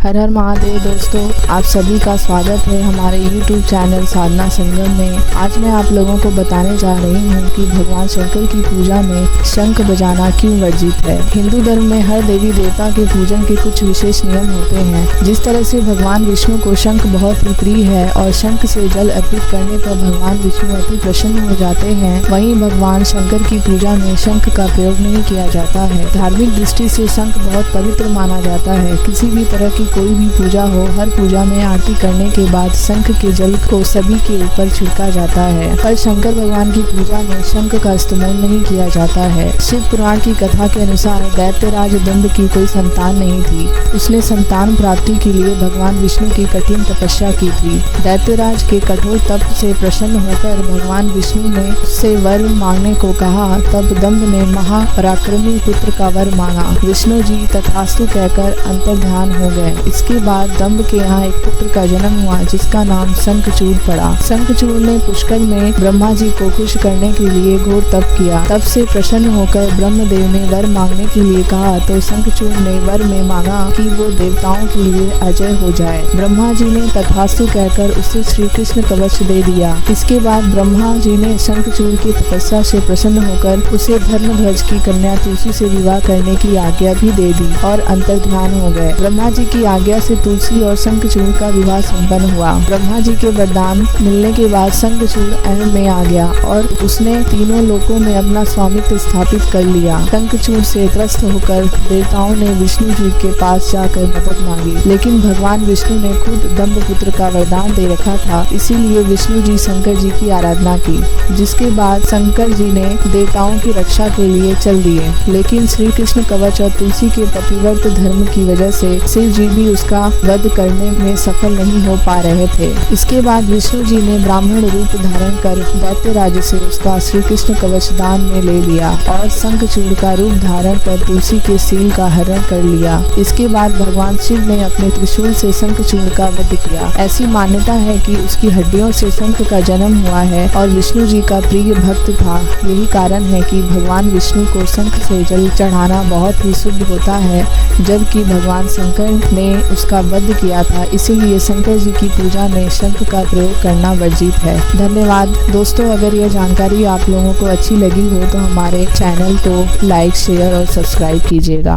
हर हर महादेव दोस्तों, आप सभी का स्वागत है हमारे YouTube चैनल साधना संगम में। आज मैं आप लोगों को बताने जा रही हूँ कि भगवान शंकर की पूजा में शंख बजाना क्यों वर्जित है। हिंदू धर्म में हर देवी देवता के पूजन के कुछ विशेष नियम होते हैं। जिस तरह से भगवान विष्णु को शंख बहुत ही प्रिय है और शंख से जल अर्पित करने पर भगवान विष्णु अति प्रसन्न हो जाते हैं, वहीं भगवान शंकर की पूजा में शंख का प्रयोग नहीं किया जाता है। धार्मिक दृष्टि से शंख बहुत पवित्र माना जाता है। किसी भी तरह की कोई भी पूजा हो, हर पूजा में आरती करने के बाद शंख के जल को सभी के ऊपर छिड़का जाता है। पर शंकर भगवान की पूजा में शंख का इस्तेमाल नहीं किया जाता है। शिव पुराण की कथा के अनुसार दैत्यराज दंभ की कोई संतान नहीं थी। उसने संतान प्राप्ति के लिए भगवान विष्णु की कठिन तपस्या की थी। दैत्यराज के कठोर तप से प्रसन्न होकर भगवान विष्णु ने उससे वर मांगने को कहा। तब दंभ ने महापराक्रमी पुत्र का वर मांगा। विष्णु जी तथास्तु कहकर अंतर्ध्यान हो गए। इसके बाद दंभ के यहाँ एक पुत्र का जन्म हुआ जिसका नाम शंखचूड़ पड़ा। शंखचूड़ ने पुष्कर में ब्रह्मा जी को खुश करने के लिए घोर तप किया। तब से प्रसन्न होकर ब्रह्मदेव ने वर मांगने के लिए कहा तो शंखचूड़ ने वर में मांगा कि वो देवताओं के लिए अजय हो जाए। ब्रह्मा जी ने तथास्तु कहकर उसे श्री कृष्ण कवच दे दिया। इसके बाद ब्रह्मा जी ने शंखचूड़ की तपस्या से प्रसन्न होकर उसे धर्मध्वज की कन्या तुलसी से विवाह करने की आज्ञा भी दे दी और अंतर्ध्यान हो गए। ब्रह्मा जी की आज्ञा से तुलसी और शंखचूड़ का विवाह संपन्न हुआ। ब्रह्मा जी के वरदान मिलने के बाद शंखचूड़ अहम में आ गया और उसने तीनों लोकों में अपना स्वामित्व स्थापित कर लिया। शंखचूड़ से त्रस्त होकर देवताओं ने विष्णु जी के पास जाकर मदद मांगी, लेकिन भगवान विष्णु ने खुद दंभ पुत्र का वरदान दे रखा था, इसीलिए विष्णु जी शंकर जी की आराधना की। जिसके बाद शंकर जी ने देवताओं की रक्षा के लिए चल दिए, लेकिन श्री कृष्ण कवच और तुलसी के पतिव्रत धर्म की वजह से शिव जी भी उसका वध करने में सफल नहीं हो पा रहे थे। इसके बाद विष्णु जी ने ब्राह्मण रूप धारण कर दैत्यराज से उसका श्री कृष्ण कवच दान में ले लिया और शंखचूड़ का रूप धारण कर तुलसी के सील का हरण कर लिया। इसके बाद भगवान शिव ने अपने त्रिशूल से शंखचूड़ का वध किया। ऐसी मान्यता है कि उसकी हड्डियों से शंख का जन्म हुआ है और विष्णु जी का प्रिय भक्त था। यही कारण है कि भगवान विष्णु को शंख से जल चढ़ाना बहुत ही शुभ होता है, जबकि भगवान शंकर ने उसका वध किया था। इसीलिए शंकर जी की पूजा में शंख का प्रयोग करना वर्जित है। धन्यवाद दोस्तों, अगर यह जानकारी आप लोगों को अच्छी लगी हो तो हमारे चैनल को लाइक, शेयर और सब्सक्राइब कीजिएगा।